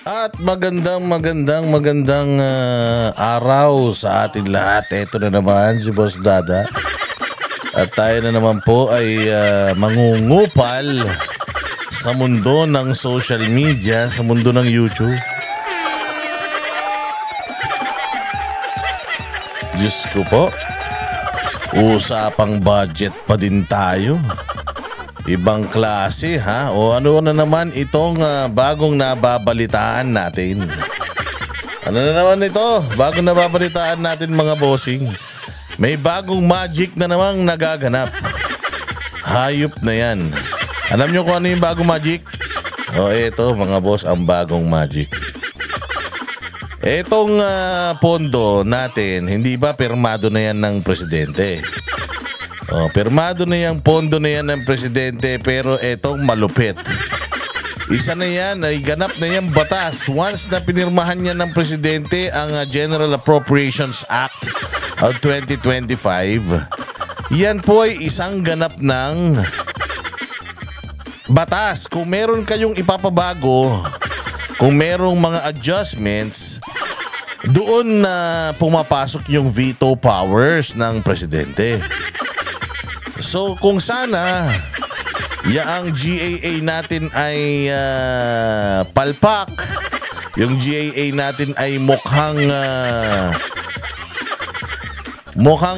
At magandang araw sa atin lahat. Ito na naman si Boss Dada. At tayo na naman po ay mangungupal sa mundo ng social media, sa mundo ng YouTube. Diyos ko po, usapang budget pa din tayo. Ibang klase ha? O ano na naman itong bagong nababalitaan natin? Ano na naman ito? Bagong nababalitaan natin mga bossing. May bagong magic na namang nagaganap. Hayop na yan. Alam nyo kung ano yung bagong magic? O eto mga boss, ang bagong magic. Etong pondo natin, hindi ba pirmado na yan ng presidente? Pirmado na yung pondo na yan ng presidente, pero etong malupit. Isa na yan, ay ganap na yung batas. Once na pinirmahan niya ng presidente ang General Appropriations Act of 2025, yan po ay isang ganap ng batas. Kung meron kayong ipapabago, kung merong mga adjustments, doon na pumapasok yung veto powers ng presidente. So kung sana yaang GAA natin ay palpak, yung GAA natin ay mukhang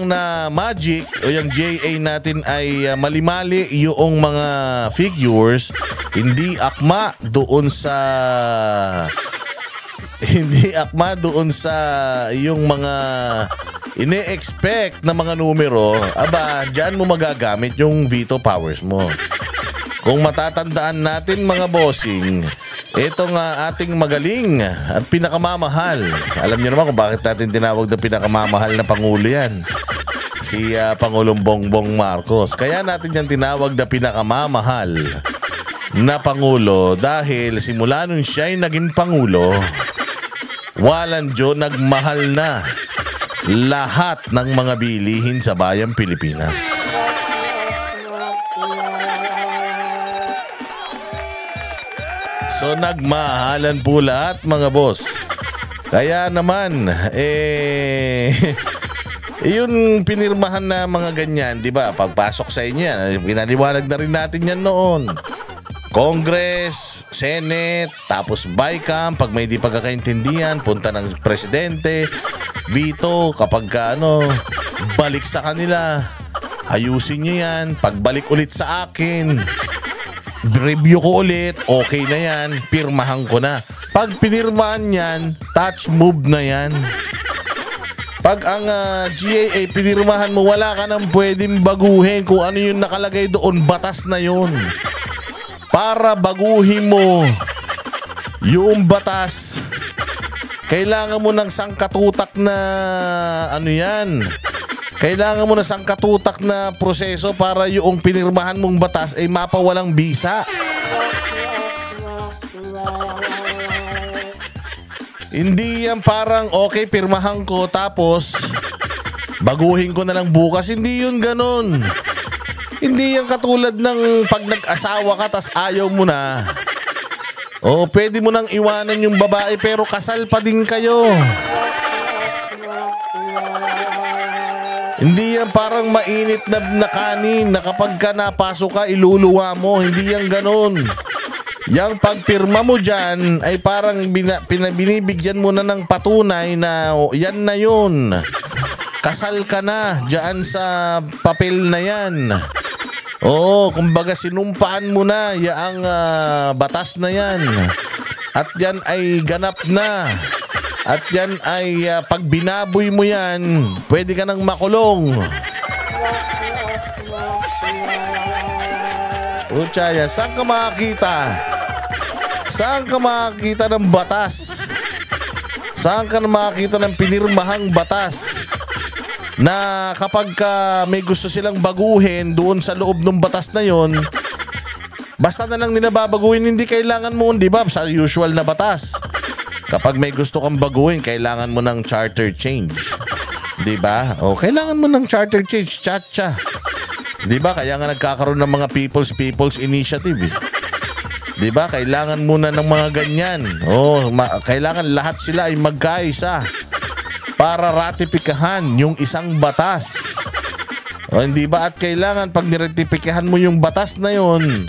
na magic, o yung GAA natin ay malimali yung mga figures, hindi akma doon sa yung mga ine-expect na mga numero. Aba, dyan mo magagamit yung veto powers mo. Kung matatandaan natin mga bossing, ito nga ating magaling at pinakamamahal. Alam niyo naman kung bakit natin tinawag na pinakamamahal na Pangulo yan. Si Pangulong Bongbong Marcos. Kaya natin yan tinawag na pinakamamahal na Pangulo dahil simula nung siya ay naging Pangulo, walang Diyo nagmahal na lahat ng mga bilihin sa bayang Pilipinas. So nagmahalan po lahat mga boss. Kaya naman yung pinirmahan na mga ganyan, di ba? Pagpasok sa inyo yan, pinaliwanag na rin natin yan noon. Congress, Senate, tapos BICAM, pag may di pagkakaintindihan, punta ng presidente, veto, kapag balik sa kanila, ayusin nyo yan, pagbalik ulit sa akin, review ko ulit, okay na yan, pirmahan ko na. Pag pinirmahan yan, touch move na yan. Pag ang GAA pinirmahan mo, wala ka nang pwedeng baguhin kung ano yung nakalagay doon, batas na yun. Para baguhin mo yung batas, kailangan mo ng sangkatutak na kailangan mo ng sangkatutak na proseso para yung pinirmahan mong batas ay mapawalang bisa. Hindi yan parang okay, pirmahan ko tapos baguhin ko na lang bukas. Hindi yun ganon. Hindi yan katulad ng pag nag-asawa ka tas ayaw mo na. Pwede mo nang iwanan yung babae pero kasal pa din kayo. Hindi yan parang mainit na kanin na kapag ka napasok ka, iluluwa mo. Hindi yan ganon. Yang pagpirma mo dyan ay parang binibigyan mo na ng patunay na yan na yun. Kasal ka na dyan sa papel na yan. Kumbaga sinumpaan mo na yaang batas na yan. At yan ay ganap na. At yan ay pag binaboy mo yan, pwede ka nang makulong. Chaya, saan ka makakita? Saan ka makakita ng batas? Saan ka makakita ng pinirmahang batas? Na kapag may gusto silang baguhin doon sa loob ng batas na yon, basta na lang nila babaguhin, hindi kailangan mo, di ba, sa usual na batas. Kapag may gusto kang baguhin, kailangan mo ng charter change. Di ba? Kailangan mo ng charter change, chacha. Di ba? Kaya nga nagkakaroon ng mga people's initiative. 'Di ba? Kailangan muna ng mga ganyan. Oh, kailangan lahat sila ay magkaisa para ratifikahan yung isang batas. O hindi ba? At kailangan pag niretipikahan mo yung batas na yon,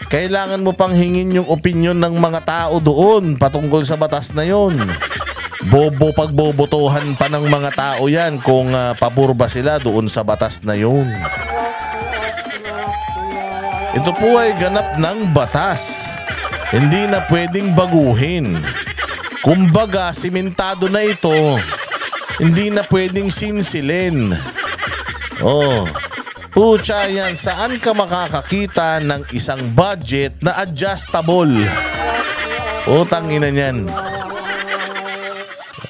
kailangan mo pang hingin yung opinyon ng mga tao doon patungkol sa batas na yon. Pagbobotohan pa ng mga tao yan kung pabor ba sila doon sa batas na yon. Ito po ay ganap ng batas. Hindi na pwedeng baguhin. Kumbaga, simentado na ito. Hindi na pwedeng sinsilin. Oh, pucha yan. Saan ka makakakita ng isang budget na adjustable? Utang ina niyan.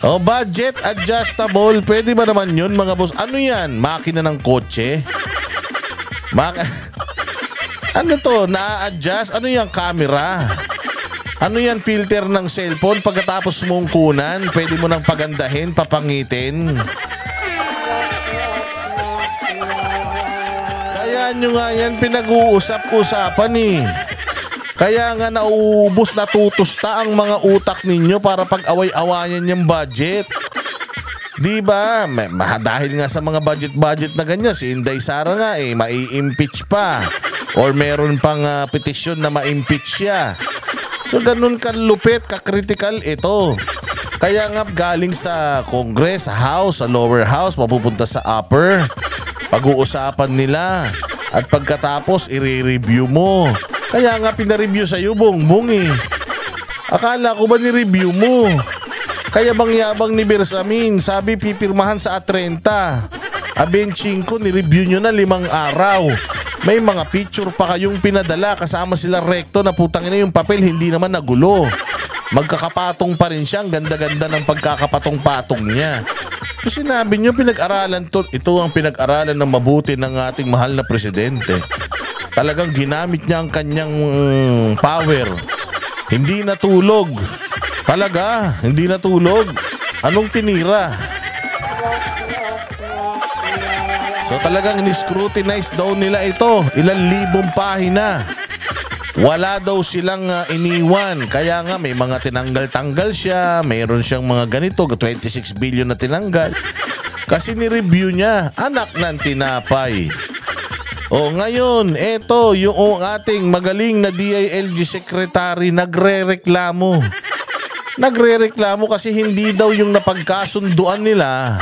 Oh, budget adjustable. Pwede ba naman yun, mga boss? Ano yan? Makina ng kotse? Ano to? Na-adjust? Ano yung camera? Ano yan? Filter ng cellphone? Pagkatapos mong kunan, pwede mo nang pagandahin, papangitin. Kaya nyo nga yan pinag-uusap-usapan eh. Kaya nga nauubos, natutusta ang mga utak ninyo para pag-away-awayan yung budget. Diba? Dahil nga sa mga budget na ganyan, si Inday Sara nga mai-impeach pa. Or meron pang petisyon na ma-impeach siya. So ganun kalupit, kakritikal ito. Kaya nga galing sa Congress, sa House, sa lower house, mapupunta sa upper. Pag-uusapan nila. At pagkatapos, i-review mo. Kaya nga pinareview sa'yo, Bongbong eh. Akala ko ba ni-review mo? Kaya bang yabang ni Bersamin, sabi pipirmahan sa 30. Abenching ko, ni-review nyo na 5 araw. May mga picture pa kayong pinadala kasama sila recto na putang ina yung papel hindi naman nagulo. Magkakapatong pa rin siya, ang ganda-ganda ng pagkakapatong-patong niya. So sinabi nyo pinag-aralan to, ito ang pinag-aralan ng mabuti ng ating mahal na presidente. Talagang ginamit niya ang kanyang power. Hindi natulog. Talaga, hindi natulog. Anong tinira? So talagang ni-scrutinize daw nila ito. Ilang libong pahina. Wala daw silang iniwan. Kaya nga may mga tinanggal-tanggal siya. Mayroon siyang mga ganito, 26 billion na tinanggal. Kasi ni-review niya, anak ng tinapay. O ngayon, eto yung ating magaling na DILG secretary nagre-reklamo. Nagre-reklamo kasi hindi daw yung napagkasunduan nila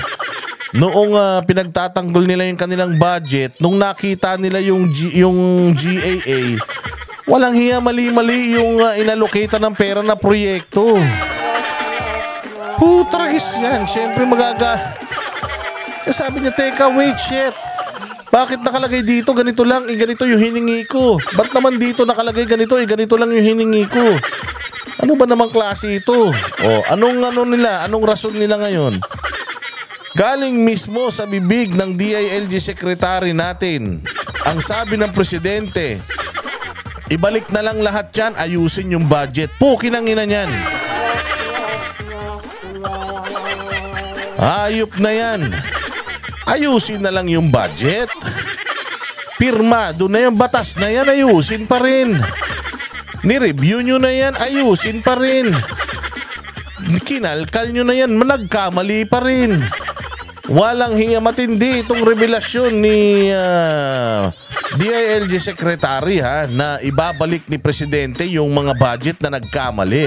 noong pinagtatanggol nila yung kanilang budget. Nung nakita nila yung GAA, walang hiya, mali-mali yung inalokata ng pera na proyekto. Putragis yan. Siyempre sabi niya, teka, wait, shit. Bakit nakalagay dito ganito lang, ganito yung hiningi ko? Ba't naman dito nakalagay ganito, ganito lang yung hiningi ko? Ano ba namang klase ito? Anong rason nila ngayon? Galing mismo sa bibig ng DILG secretary natin. Ang sabi ng presidente, ibalik na lang lahat yan, ayusin yung budget. Pukin ang ina niyan. Ayop na yan. Ayusin na lang yung budget. Pirmado na yung batas na yan, ayusin pa rin. Ni-review nyo na yan, ayusin pa rin. Kinalkal nyo na yan, nagkamali pa rin. Walang hiya, matindi itong revelasyon ni DILG Secretary na ibabalik ni Presidente yung mga budget na nagkamali.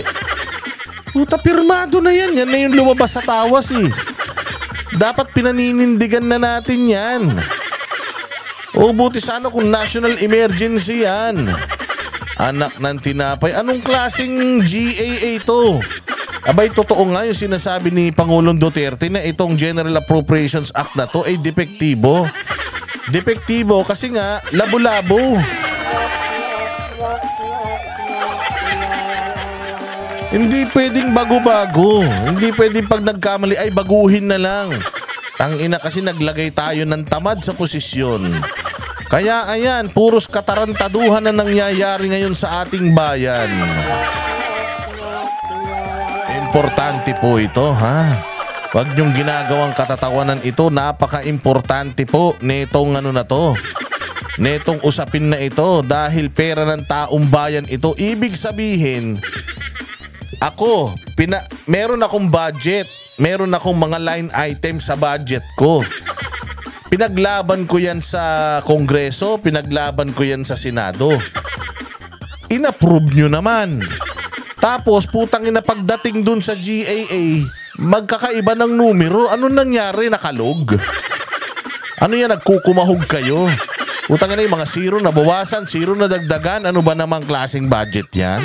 Puta, pirmado na yan. Yan na yung lumabas sa tawas eh. Dapat pinaninindigan na natin yan. O buti sana kung national emergency yan. Anak ng tinapay. Anong klaseng GAA to? Abay, totoo nga yung sinasabi ni Pangulong Duterte na itong General Appropriations Act na to ay depektibo. Depektibo kasi nga labo-labo. Hindi pwedeng bago-bago. Hindi pwedeng pag nagkamali ay baguhin na lang. Tangina kasi naglagay tayo ng tamad sa posisyon. Kaya ayan, puros katarantaduhan na nangyayari ngayon sa ating bayan. Importante po ito, ha? Huwag niyong ginagawang katatawanan ito. Napaka-importante po nitong na to. netong usapin na ito dahil pera ng taong bayan ito. Ibig sabihin, ako, meron akong budget, meron akong mga line item sa budget ko. Pinaglaban ko yan sa Kongreso, pinaglaban ko yan sa Senado. In-approve nyo naman. Tapos putang ina, pagdating dun sa GAA, magkakaiba ng numero. Ano nangyari? Nakalog? Ano yan? Nagkukumahog kayo? Putang ina, yung mga zero na bawasan, zero na dagdagan. Ano ba namang klaseng budget yan?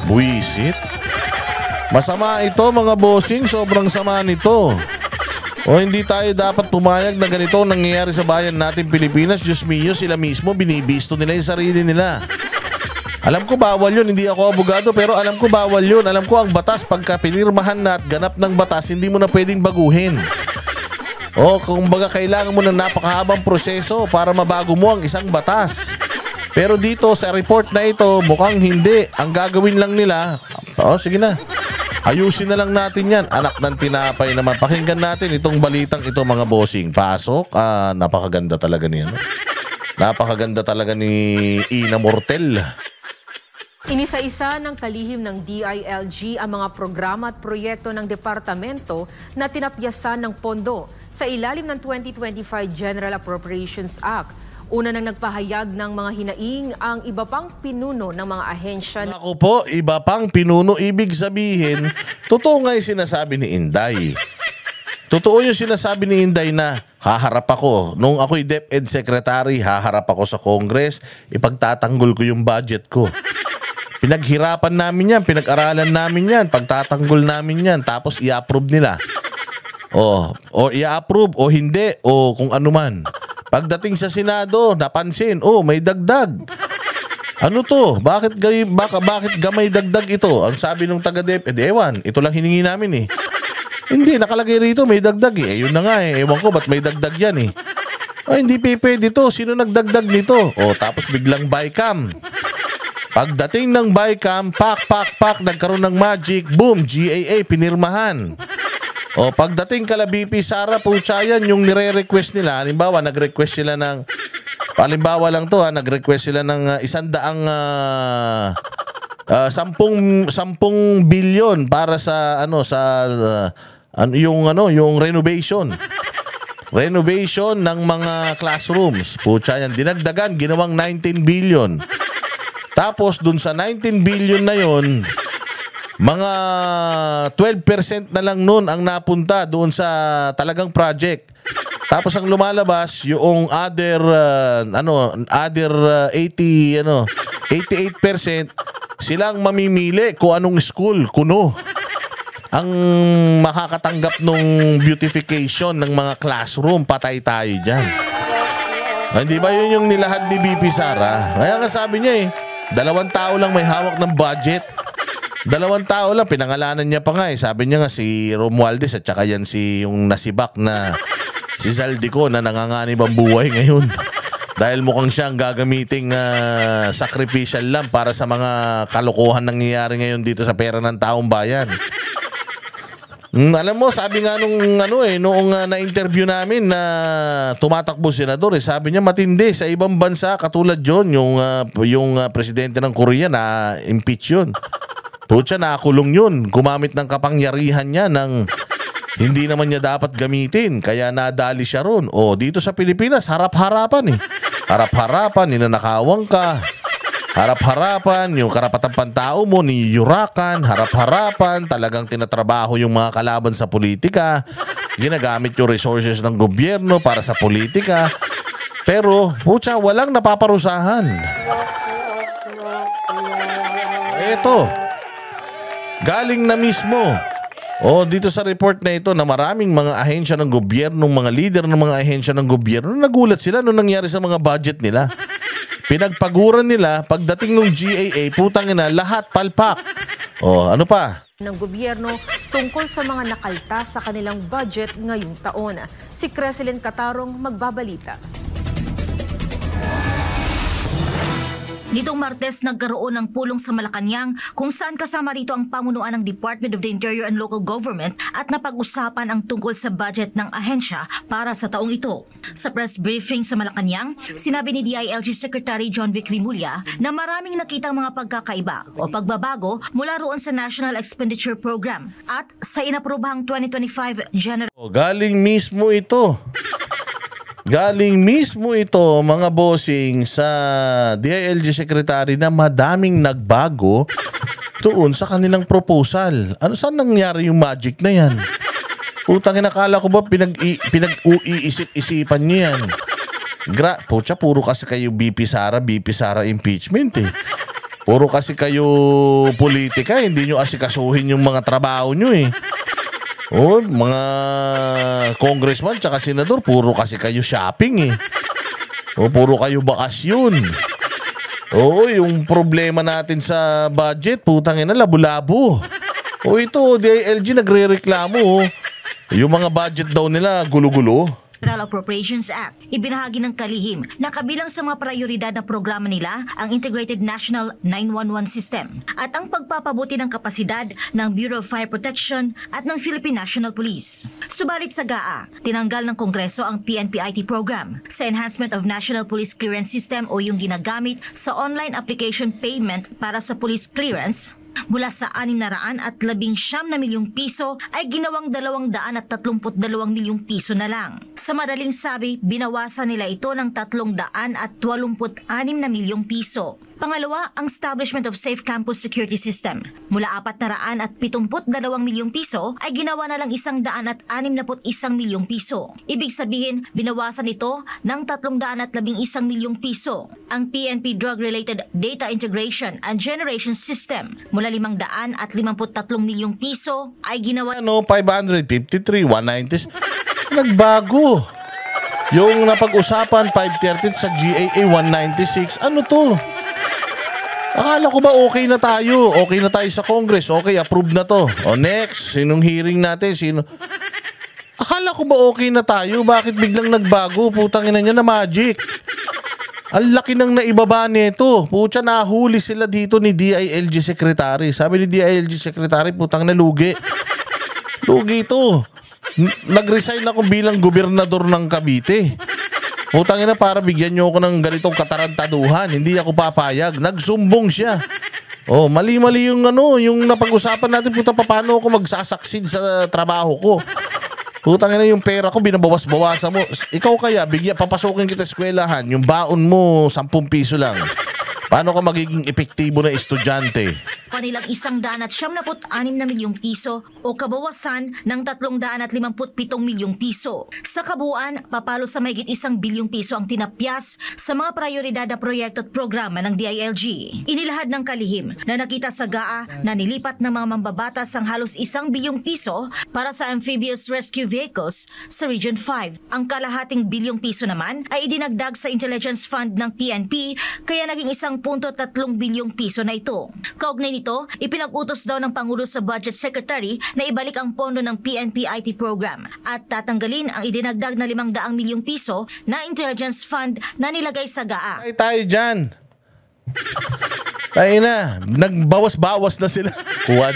Buisit. Masama ito mga bossing, sobrang sama nito. O hindi tayo dapat pumayag na ganito nangyayari sa bayan natin Pilipinas. Diyos mio, sila mismo binibisto nila yung sarili nila. Alam ko bawal yun, hindi ako abogado, pero alam ko bawal yun. Alam ko ang batas, pagka pinirmahan na at ganap ng batas, hindi mo na pwedeng baguhin. O kung baga kailangan mo ng napakahabang proseso para mabago mo ang isang batas. Pero dito sa report na ito, mukhang hindi. Ang gagawin lang nila, sige na, ayusin na lang natin yan. Anak ng tinapay naman. Pakinggan natin itong balitang ito mga bossing. Pasok. Napakaganda talaga niya. No? Napakaganda talaga ni Ina Mortel. Inisa-isa ng kalihim ng DILG ang mga programa at proyekto ng departamento na tinapyasan ng pondo sa ilalim ng 2025 General Appropriations Act. Una nang nagpahayag ng mga hinaing ang iba pang pinuno ng mga ahensya. Ako po, iba pang pinuno. Ibig sabihin, totoo nga yung sinasabi ni Inday. Totoo yung sinasabi ni Inday na haharap ako. Nung ako'y DepEd Secretary, haharap ako sa Congress, ipagtatanggol ko yung budget ko. Pinaghirapan namin yan, pinag-aralan namin yan, pagtatanggol namin yan, tapos i-approve nila. O i-approve o hindi, o kung ano man. Pagdating sa Senado, napansin, may dagdag. Ano to? Bakit gamay dagdag ito? Ang sabi nung taga-DepEd, ewan, ito lang hiningi namin eh. Hindi, nakalagay rito, may dagdag eh. Yun na nga eh, ewan ko, ba't may dagdag yan eh. Hindi pwede to, sino nagdagdag nito? Tapos biglang BICAM. Pagdating ng BICAM, pak, nagkaroon ng magic, boom, GAA, pinirmahan. Pagdating kala BP Sara, pucha yan, yung nire-request nila, halimbawa, nag-request sila ng, halimbawa lang to nag-request sila ng 100 10 billion para sa yung renovation. Renovation ng mga classrooms. Pucha yan, dinagdagan, ginawang 19 billion. Tapos dun sa 19 billion na yon, mga 12% na lang nun ang napunta doon sa talagang project. Tapos ang lumalabas yung other 88% silang mamimili kung anong school, kuno ang makakatanggap nung beautification ng mga classroom. Patay tayo dyan. Hindi ba yun yung nilahad ni BP Sara? Kaya nga sabi niya 2 tao lang may hawak ng budget. 2 tao lang, pinangalanan niya pa nga sabi niya nga si Romualdez at saka yan yung nasibak na si Zaldico na nanganganib ang buhay ngayon. Dahil mukhang siya ang gagamiting sacrificial lamb para sa mga kalokohan nangyayari ngayon dito sa pera ng taong bayan. Alam mo, sabi nga noong na-interview namin na tumatakbo senador, sabi niya matindi sa ibang bansa katulad yon yung presidente ng Korea na impeach yun. Pucha, nakulong yun. Gumamit ng kapangyarihan niya ng hindi naman niya dapat gamitin. Kaya nadali siya ron. Dito sa Pilipinas, harap-harapan eh. Harap-harapan, ninanakawang ka. Harap-harapan, yung karapatang pantao mo, niyurakan. Harap-harapan, talagang tinatrabaho yung mga kalaban sa politika. Ginagamit yung resources ng gobyerno para sa politika. Pero, pucha, walang napaparusahan. Eto. Galing na mismo. Dito sa report na ito na maraming mga ahensya ng gobyerno, mga leader ng mga ahensya ng gobyerno, nagulat sila nung nangyari sa mga budget nila. Pinagpaguran nila, pagdating ng GAA, putang ina, lahat palpak. Ano pa? Ng gobyerno tungkol sa mga nakaltas sa kanilang budget ngayong taon. Si Creselyn Catarong magbabalita. Nitong Martes, nagkaroon ng pulong sa Malacanang kung saan kasama rito ang pamunuan ng Department of the Interior and Local Government at napag-usapan ang tungkol sa budget ng ahensya para sa taong ito. Sa press briefing sa Malacanang, sinabi ni DILG Secretary John Vic Rimulya na maraming nakitang mga pagkakaiba o pagbabago mula roon sa National Expenditure Program at sa inaprobahang 2025 General. Galing mismo ito. Galing mismo ito, mga bossing, sa DILG Secretary na madaming nagbago doon sa kanilang proposal. Saan nangyari yung magic na yan? Putang inakala ko ba pinag-uiisip-isipan niyo yan? Pucha, puro kasi kayo BP Sara impeachment eh. Puro kasi kayo politika, hindi nyo asikasuhin yung mga trabaho nyo eh. Mga congressman tsaka senador, puro kasi kayo shopping eh. Puro kayo bakasyon. Yung problema natin sa budget, putang ina, labo-labo. Ito, DILG nagre-reklamo. Yung mga budget daw nila, gulo-gulo. Federal Appropriations Act, ibinahagi ng kalihim na kabilang sa mga prioridad na programa nila ang Integrated National 911 System at ang pagpapabuti ng kapasidad ng Bureau of Fire Protection at ng Philippine National Police. Subalit sa GAA, tinanggal ng Kongreso ang PNP-IT program sa Enhancement of National Police Clearance System o yung ginagamit sa online application payment para sa police clearance. Mula sa 619 milyong piso ay ginawang 232 milyong piso na lang. Sa madaling sabi, binawasan nila ito ng 386 milyong piso. Pangalawa, ang establishment of Safe Campus Security System. Mula 472 milyong piso ay ginawa na lang 161 milyong piso. Ibig sabihin, binawasan ito ng 311 milyong piso. Ang PNP Drug-Related Data Integration and Generation System mula 553 milyong piso ay ginawa 553, 190. Nagbago. Yung napag-usapan 513 sa GAA 196. Ano to? Akala ko ba okay na tayo? Okay na tayo sa Congress. Okay, approve na to. Next, sinong hearing natin? Akala ko ba okay na tayo? Bakit biglang nagbago? Putang ina niya na magic. Ang laki nang naibaba nito. Pucha, nahuli sila dito ni DILG Secretary. Sabi ni DILG Secretary, putang na lugi. Lugi ito. Nag-resign ako bilang gobernador ng Cavite. Putang ina, para bigyan nyo ako ng ganitong katarantaduhan. Hindi ako papayag. Nagsumbong siya. Mali-mali yung yung napag-usapan natin. Puta, paano ako magsasucceed sa trabaho ko? Putang ina, yung pera ko binabawas-bawasan mo. Ikaw kaya, papasukin kita sa eskwelahan. Yung baon mo, 10 piso lang. Paano ka magiging epektibo na estudyante? Kanilang 176 milyong piso o kabawasan ng 357 milyong piso. Sa kabuuan, papalo sa mahigit 1 bilyong piso ang tinapyas sa mga prioridad na proyekto at programa ng DILG. Inilahad ng kalihim na nakita sa GAA na nilipat ng mga mambabatas ang halos 1 bilyong piso para sa amphibious rescue vehicles sa Region 5. Ang kalahating bilyong piso naman ay idinagdag sa Intelligence Fund ng PNP kaya naging 1.3 bilyong piso na ito. Kaugnay nito, ipinag-utos daw ng Pangulo sa Budget Secretary na ibalik ang pondo ng PNP-IT program at tatanggalin ang idinagdag na 500 milyong piso na Intelligence Fund na nilagay sa GAA. Ay tayo dyan. Tayo na. Nagbawas-bawas na sila. Kuha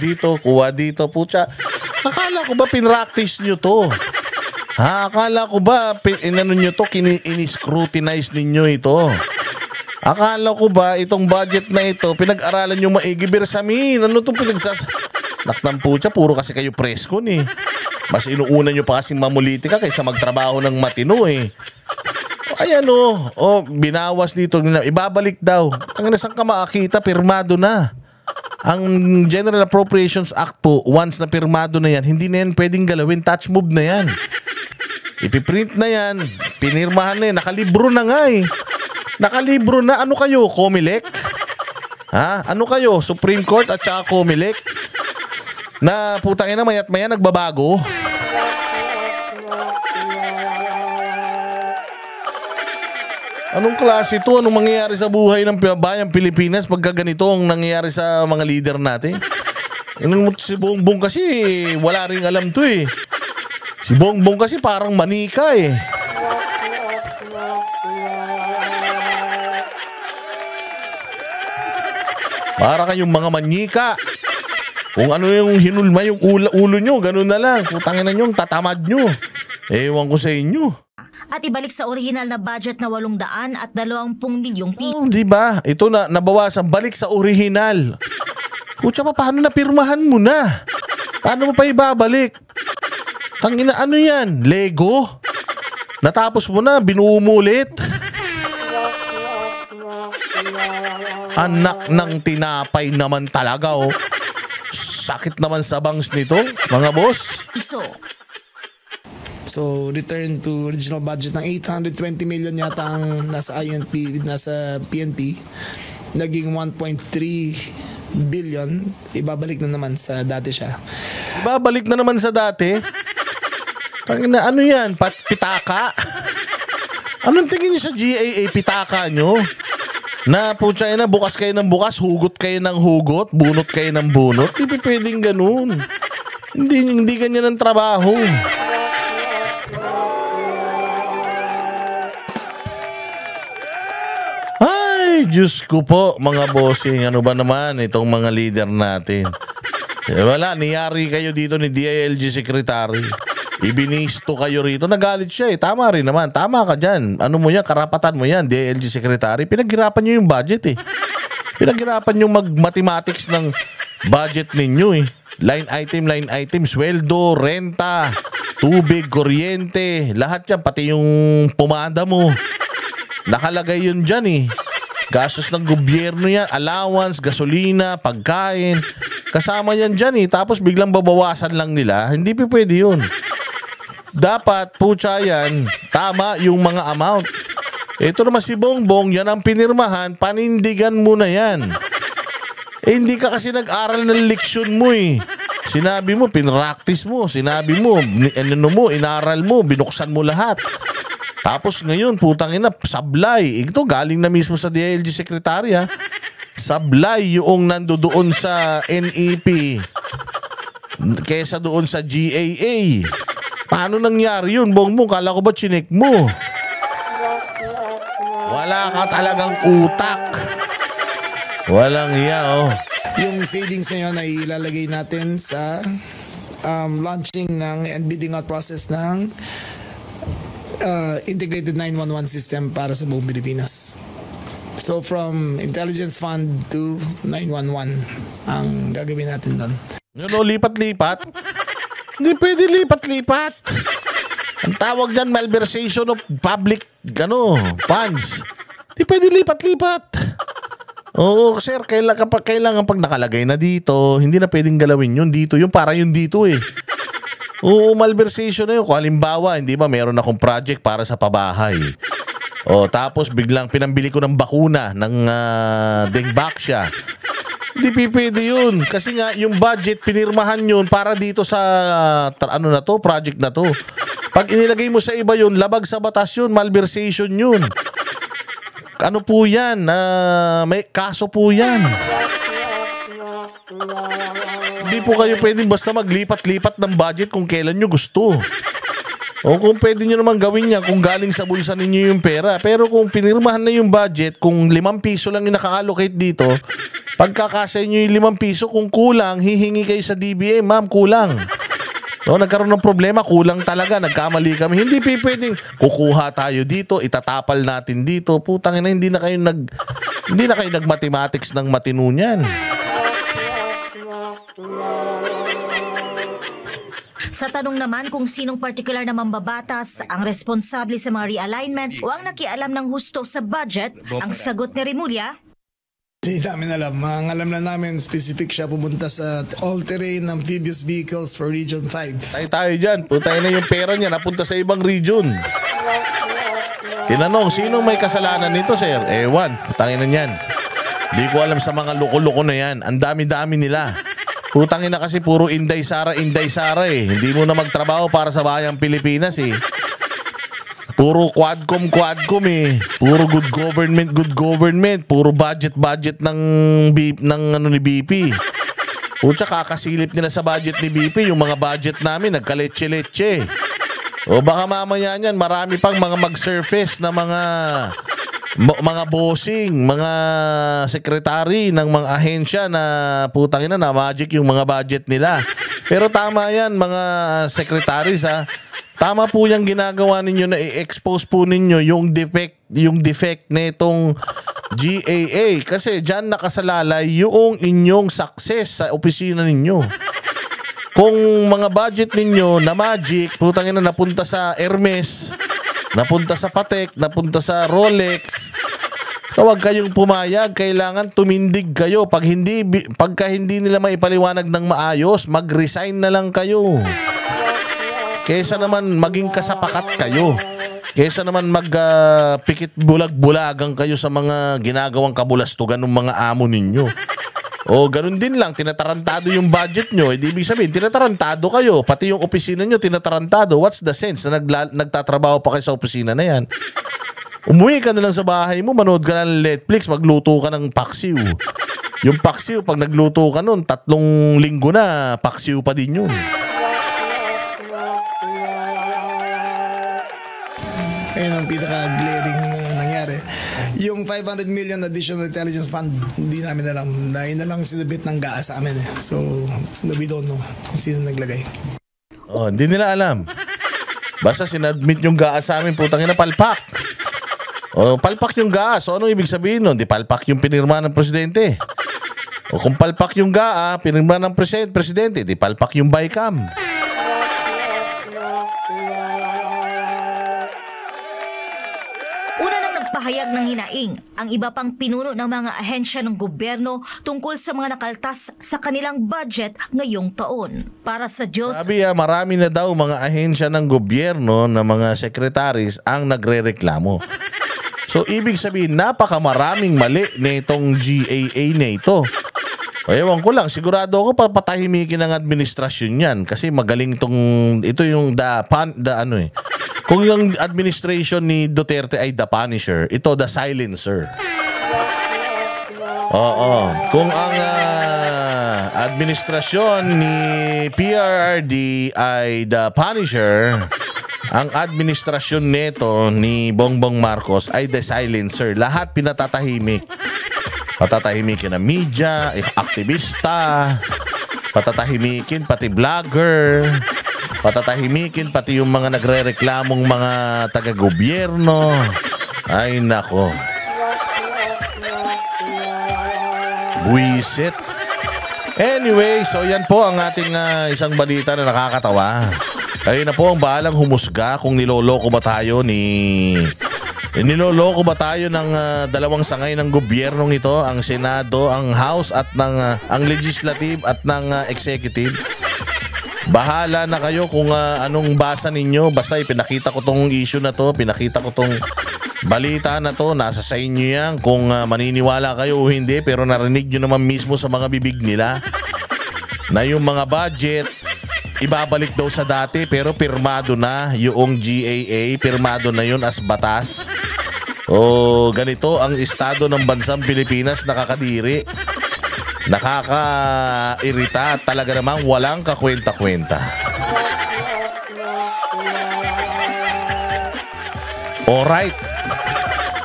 dito. Pucha. Akala ko ba pinractice nyo to? Akala ko ba nyo to, ini-scrutinize ninyo ito? Akala ko ba itong budget na ito, pinag-aralan nyo maigi, Bersamin? Ano itong Naktampucha, puro kasi kayo preskon eh. Mas inuuna nyo pa kasing mamulitika kaysa magtrabaho ng matino eh. Ayan binawas dito. Ibabalik daw. Ang nasang ka makakita, pirmado na. Ang General Appropriations Act po, once na pirmado na yan, hindi na yan pwedeng galawin. Touch move na yan. Ipiprint na yan. Pinirmahan na yan. Nakalibro na nga eh. Nakalibro na. Ano kayo? Comelec? Ano kayo? Supreme Court at saka Comelec? Na putang ina, mayat maya nagbabago? Anong klase ito? Anong mangyayari sa buhay ng bayang Pilipinas pagka ganito ang nangyayari sa mga leader natin? Si Bongbong kasi wala ring alam to eh. Si Bongbong kasi parang manika eh. Para kayong mga manyika. Kung ano yung hinulma yung ulo nyo, ganun na lang. Putangin na nyo, tatamad nyo. Ewan ko sa inyo. At ibalik sa orihinal na budget na 820 milyong piso. Oh, di ba? Ito na nabawasan, balik sa orihinal. Putya pa, paano napirmahan mo na? Paano mo pa ibabalik? Tangina, ano yan? Lego? Natapos mo na, binuo mo ulit. Anak ng tinapay naman talaga, oh. Sakit naman sa bangs nito, mga boss. So, return to original budget ng 820 million yata ang nasa INP, nasa PNP. Naging 1.3 billion. Ibabalik na naman sa dati siya. Ibabalik na naman sa dati? Tangina, ano yan? Pitaka? Anong tingin niyo sa GAA? Pitaka nyo? Na putya na, bukas kayo ng bukas, hugot kayo ng hugot, bunot kayo ng bunot. Hindi pwedeng ganun. Hindi ganyan ang trabaho. Ay, Diyos ko po, mga bossing. Ano ba naman itong mga leader natin? Wala, niyari kayo dito ni DILG Secretary. Ibinisto kayo rito. Nagalit siya eh. Tama rin naman. Tama ka dyan. Ano mo yan? Karapatan mo yan. DILG Secretary. Pinaghirapan nyo yung budget eh. Pinaghirapan nyo mag-mathematics ng budget ninyo eh. Line item, sweldo, renta, tubig, kuryente. Lahat yan. Pati yung pumada mo. Nakalagay yun dyan eh. Gastos ng gobyerno yan. Allowance, gasolina, pagkain. Kasama yan dyan eh. Tapos biglang babawasan lang nila. Hindi pa pwede yun. Dapat, putya yan, tama yung mga amount. Ito naman si Bongbong, yan ang pinirmahan, panindigan mo na yan. Eh, hindi ka kasi nag-aral ng leksyon mo eh. Sinabi mo, pinractice mo, sinabi mo, inaral mo, binuksan mo lahat. Tapos ngayon, putang ina, sablay. Ito, galing na mismo sa DILG Secretary ha. Sablay yung nandoon sa NEP kesa doon sa GAA. Paano nangyari yun, Bongbong? Kala ko ba chinek mo? Wala ka talagang utak. Walang iya, oh. Yung savings na yun ay ilalagay natin sa launching ng and bidding out process ng integrated 911 system para sa buong Pilipinas. So from Intelligence Fund to 911 ang gagawin natin doon. Yun o, lipat-lipat. Hindi pwede lipat-lipat. Ang tawag dyan, malversation of public funds. Hindi pwede lipat-lipat. Oo, sir, kailangan pag nakalagay na dito, hindi na pwedeng galawin yun dito. Yung para yun dito eh. Oo, malversation na yun. Kung halimbawa, hindi ba, meron akong project para sa pabahay. O, tapos biglang pinambili ko ng bakuna ng Dengbaksya. Hindi pwede yun. Kasi nga, yung budget, pinirmahan yun para dito sa, project na to. Pag inilagay mo sa iba yun, labag sa batas yun, malversation yun. Ano po yan? May kaso po yan. Hindi po kayo pwedeng basta maglipat-lipat ng budget kung kailan nyo gusto. O kung pwede nyo naman gawin yan kung galing sa bulsa ninyo yung pera. Pero kung pinirmahan na yung budget, kung 5 piso lang yung naka-allocate dito, pagkakasay nyo yung 5 piso, kung kulang, hihingi kayo sa DBM, ma'am, kulang. No, nagkaroon ng problema, kulang talaga, nagkamali kami. Hindi pwedeng kukuha tayo dito, itatapal natin dito. Putang ina, hindi na kayo nag-mathematics ng matino niyan. Sa tanong naman kung sinong partikular na mambabatas ang responsable sa mga realignment o ang nakialam ng husto sa budget, ang sagot ni Remulla, Hindi namin alam. Ang alam na namin, specific siya pumunta sa all-terrain amphibious vehicles for Region 5. Tayo dyan, putay na yung pera niya, napunta sa ibang region. Tinanong, sinong may kasalanan nito, sir? Ewan, putangin na yan. Di ko alam sa mga loko-loko na yan. Ang dami-dami nila. Putangin na kasi puro Inday Sara eh. Hindi mo na magtrabaho para sa bayang Pilipinas eh. Puro quadcom eh. Puro good government. Puro budget ng ni BP. Putya, kakasilip nila sa budget ni BP. Yung mga budget namin, nagkaletse-letse. O baka mamaya niyan, marami pang mga mag-surface na mga mga bossing, mga sekretary ng mga ahensya na putang ina na magic yung mga budget nila. Pero tama yan mga secretaries ha. Tama po yung ginagawa ninyo na i-expose po ninyo yung defect nitong GAA kasi diyan nakasalalay yung inyong success sa opisina ninyo. Kung mga budget ninyo na magic, putang ina napunta sa Hermes, napunta sa Patek, napunta sa Rolex, huwag kayong pumayag, kailangan tumindig kayo. Pagka hindi nila maipaliwanag ng maayos, mag-resign na lang kayo. Kesa naman maging kasapakat kayo. Kesa naman magpikit bulag-bulagang kayo sa mga ginagawang kabulastugan ng mga amo ninyo. O ganun din lang, tinatarantado yung budget nyo. Di ibig sabihin, tinatarantado kayo. Pati yung opisina nyo, tinatarantado. What's the sense na nagtatrabaho pa kayo sa opisina na yan? Umuwi ka na lang sa bahay mo, manood ka ng Netflix, magluto ka ng paksiw. Yung paksiw, pag nagluto ka nun, 3 linggo na, paksiw pa din yun. Ayun ang pinaka-glaring nangyari. Yung 500 million additional intelligence fund, hindi namin alam. Yun na lang sinabit ng GAA sa amin eh. So, we don't know kung sino naglagay. Oh, hindi nila alam. Basta sinadmit yung GAA sa amin, putang ina palpak. O, palpak yung GAA. So, anong ibig sabihin nun? Di palpak yung pinirma ng presidente. O kung palpak yung GAA, pinirma ng presidente, di palpak yung BICAM. Pahayag ng hinaing ang iba pang pinuno ng mga ahensya ng gobyerno tungkol sa mga nakaltas sa kanilang budget ngayong taon. Para sa Diyos, sabi marami na daw mga ahensya ng gobyerno na mga secretaries ang nagrereklamo. So ibig sabihin napakamaraming mali nitong GAA na ito. Ewan ko lang, sigurado ako papatahimikin ng administrasyon yan kasi magaling ito yung kung yung administration ni Duterte ay the punisher, ito the silencer. Oo. Kung ang administrasyon ni PRRD ay the punisher, ang administrasyon neto ni Bongbong Marcos ay the silencer. Lahat pinatatahimik. Patatahimikin ng media, aktivista, patatahimikin pati vlogger, patatahimikin pati yung mga nagrereklamong mga taga-gobyerno. Ay nako. Buisit. Anyway, so yan po ang ating isang balita na nakakatawa. Kayo na po ang bahalang humusga kung niloloko ba tayo niloloko ba tayo ng dalawang sangay ng gobyernong ito, ang Senado, ang House at ang Legislative at ng Executive. Bahala na kayo kung anong basa ninyo. Basta pinakita ko tong issue na to, pinakita ko tong balita na to, nasa sa inyo yan kung maniniwala kayo o hindi, pero narinig nyo naman mismo sa mga bibig nila na yung mga budget ibabalik daw sa dati, pero pirmado na yung GAA, pirmado na yun as batas. O ganito ang estado ng bansang Pilipinas, nakakadiri, nakakairita, talaga namang walang kakwenta-kwenta. Alright.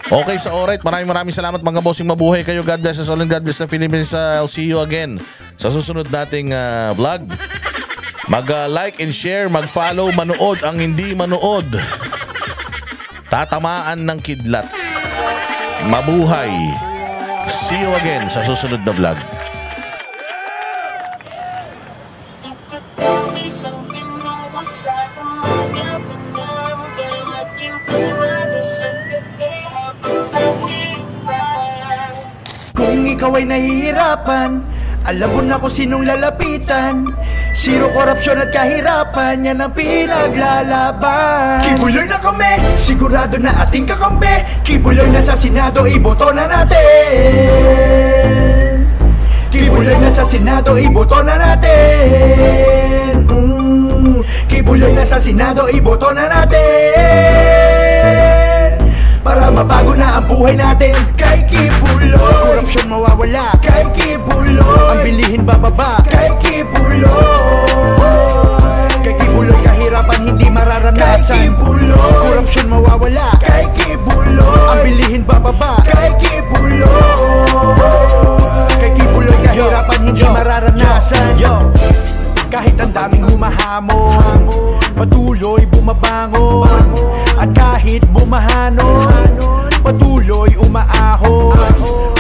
Okay, so alright. Maraming salamat mga bossing, mabuhay kayo. God bless us all and God bless the Philippines. I'll see you again sa susunod nating vlog. Mag-like and share, mag-follow, manood ang hindi manood. Tatamaan ng kidlat. Mabuhay. See you again sa susunod na vlog. Kung ikaw ay nahihirapan, alam mo na kung sinong lalapitan. Zero corruption at kahirapan, yan ang pinaglalaban. Kibuloy na kami, sigurado na ating kakampi. Kibuloy na sa Senado, iboto na natin. Kibuloy na sa Senado, iboto na natin. Kibuloy na sa Senado, iboto na natin. Para mabago na ang buhay natin. Kay Kibuloy, korupsyon mawawala. Kay Kibuloy, ang bilihin bababa. Kay Kibuloy, kay Kibuloy kahirapan hindi mararanasan. Kay Kibuloy, korupsyon mawawala. Kay Kibuloy, ang ang bilihin bababa kay Kibuloy. Kay Kibuloy kahirapan hindi mararanasan. Kahit ang daming humahamon, patuloy bumabangon. At kahit bumahanon, patuloy umaahon.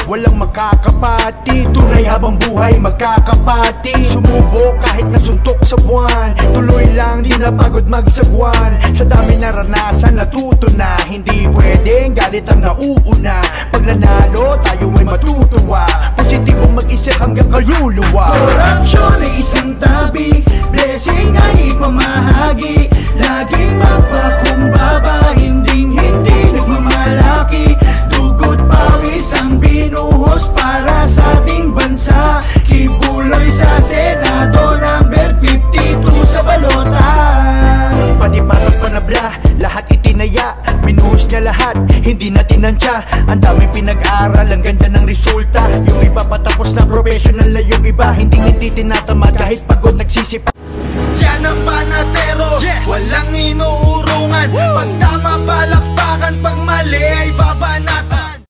Walang makakapati, tunay habang buhay magkakapati. Sumubok kahit nasuntok sa buwan, tuloy lang di napagod magsagwan. Sa dami naranasan natuto na, hindi pwedeng galit ang nauuna. Pag nanalo tayo ay matutuwa, positibong mag-isip hanggang kaluluwa. Korupsyon ay isang tabi, blessing ay ipamahagi. Laging magpakumbaba, hindi nagmamalaki. Dugot pawis ang binuhos para sa ating bansa. Kibuloy sa Senado, number 52 sa balota. Pati patak panabla, lahat itinaya. Binuhos niya lahat, hindi na tinansya. Ang daming pinag-aral, ang ganda ng resulta. Yung iba patapos na professional na, yung iba hindi tinatamad kahit pagod nagsisipa. Yan ang panatero, walang inuurungan. Pag tama palakpakan, pag mali ay babanatan.